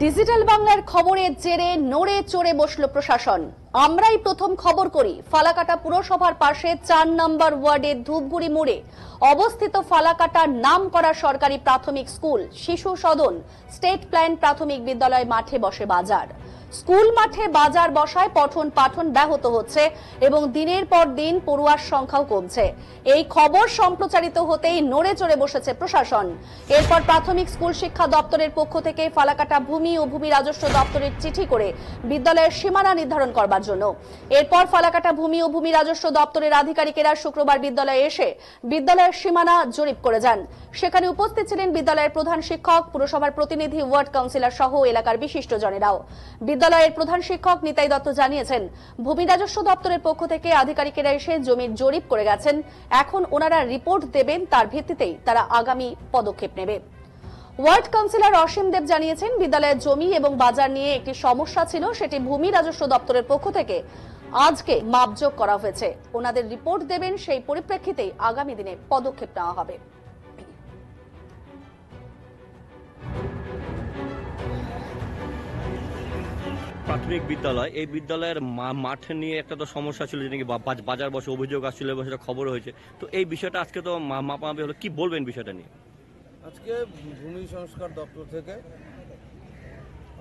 Digital বাংলার খবরের জেরে নড়ে চড়ে বসল প্রশাসন। আমরাই প্রথম খবর করি, ফালাকাটা পুরসভার পাশে ৪ নম্বর ওয়ার্ডের ধূপগুড়ি মোড়ে অবস্থিত ফালাকাটার নাম করা সরকারি প্রাথমিক স্কুল শিশু সদন স্টেট প্ল্যান প্রাথমিক বিদ্যালয় মাঠে বসে বাজার। স্কুল মাঠে বাজার বসায় পঠন পাঠন ব্যাহত হচ্ছে এবং দিনের পর দিন পড়ুয়ার সংখ্যাও কমছে। এই খবর সম্প্রচারিত হতেই নড়ে চড়ে বসেছে প্রশাসন। এরপর প্রাথমিক স্কুল শিক্ষা দপ্তরের পক্ষ থেকে ফালাকাটা ভূমি ও ভূমি রাজস্ব দপ্তরের চিঠি করে বিদ্যালয়ের সীমানা নির্ধারণ করবার জন্য। এরপর ফালাকাটা ভূমি ও ভূমি রাজস্ব দপ্তরের আধিকারিকেরা শুক্রবার বিদ্যালয়ে এসে বিদ্যালয়ের সীমানা জরিপ করে যান। সেখানে উপস্থিত ছিলেন বিদ্যালয়ের প্রধান শিক্ষক, পুরসভার প্রতিনিধি, ওয়ার্ড কাউন্সিলর সহ এলাকার বিশিষ্টজনেরাও। বিদ্যালয়ের প্রধান শিক্ষক নিতাই দত্ত জানিয়েছেন, ভূমি রাজস্ব দপ্তরের পক্ষ থেকে আধিকারিকেরা এসে জমির জরিপ করে গেছেন। এখন ওনারা রিপোর্ট দেবেন, তার ভিত্তিতেই তারা আগামী পদক্ষেপ নেবে। ওয়ার্ড কাউন্সিলর অসীম দেব জানিয়েছেন, বিদ্যালয়ের জমি এবং বাজার নিয়ে একটি সমস্যা ছিল, সেটি ভূমি রাজস্ব দপ্তরের পক্ষ থেকে আজকে মাপজোক করা হয়েছে। ওনাদের রিপোর্ট দেবেন, সেই পরিপ্রেক্ষিতেই আগামী দিনে পদক্ষেপ নেওয়া হবে। প্রাথমিক বিদ্যালয়, এই বিদ্যালয়ের মাঠ নিয়ে একটা তো সমস্যা ছিল, যে নাকি বাজার বসে অভিযোগ আসছিল এবং সেটা খবর হয়েছে। তো এই বিষয়টা আজকে তো মাপামাপি হলো, কি বলবেন বিষয়টা নিয়ে? আজকে ভূমি সংস্কার দপ্তর থেকে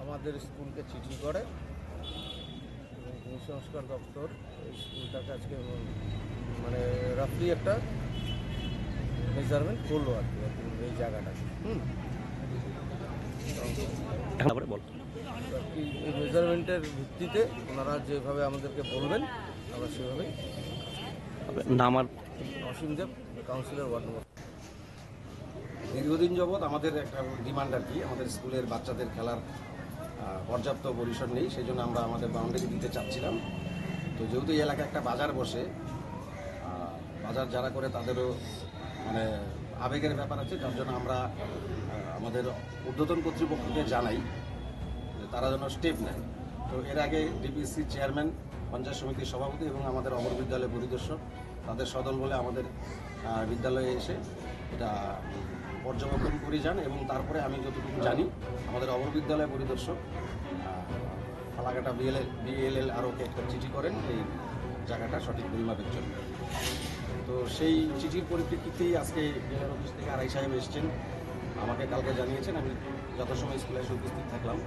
আমাদের স্কুলকে চিঠি করে এবং ভূমি সংস্কার দপ্তর এই স্কুলটাকে আজকে মানে রাফলি একটা মেজারমেন্ট করলো আর কি এই জায়গাটা। এই মেজারমেন্টের ভিত্তিতে ওনারা যেভাবে আমাদেরকে বলবেন আমরা সেভাবেই। নাম আর অসীম দেব, কাউন্সিলর, ওয়ার্ড নম্বর। দীর্ঘদিন যাবৎ আমাদের একটা ডিমান্ড আর কি, আমাদের স্কুলের বাচ্চাদের খেলার পর্যাপ্ত পরিসর নেই, সেই জন্য আমরা আমাদের বাউন্ডারি দিতে চাচ্ছিলাম। তো যেহেতু এই এলাকায় একটা বাজার বসে, বাজার যারা করে তাদেরও মানে আবেগের ব্যাপার আছে, যার জন্য আমরা আমাদের ঊর্ধ্বতন কর্তৃপক্ষকে জানাই যে তারা যেন স্টেপ নেয়। তো এর আগে ডিপিসি চেয়ারম্যান, পঞ্চায়েত সমিতির সভাপতি এবং আমাদের অমর বিদ্যালয় পরিদর্শক তাদের সদল বলে আমাদের বিদ্যালয়ে এসে এটা পর্যবেক্ষণ করে যান এবং তারপরে আমি যতটুকু জানি আমাদের অমর বিদ্যালয় পরিদর্শক ফালাকাটা বিএলএল আরওকে একটা চিঠি করেন এই জায়গাটা সঠিক পরিমাপের জন্য। তো সেই চিঠির পরিপ্রেক্ষিতেই আজকে বিএলএর অফিস থেকে আড়াই সাহেব এসছেন, আমাকে কালকে জানিয়েছেন, আমি যথাসময় স্কুলে এসে উপস্থিত থাকলাম।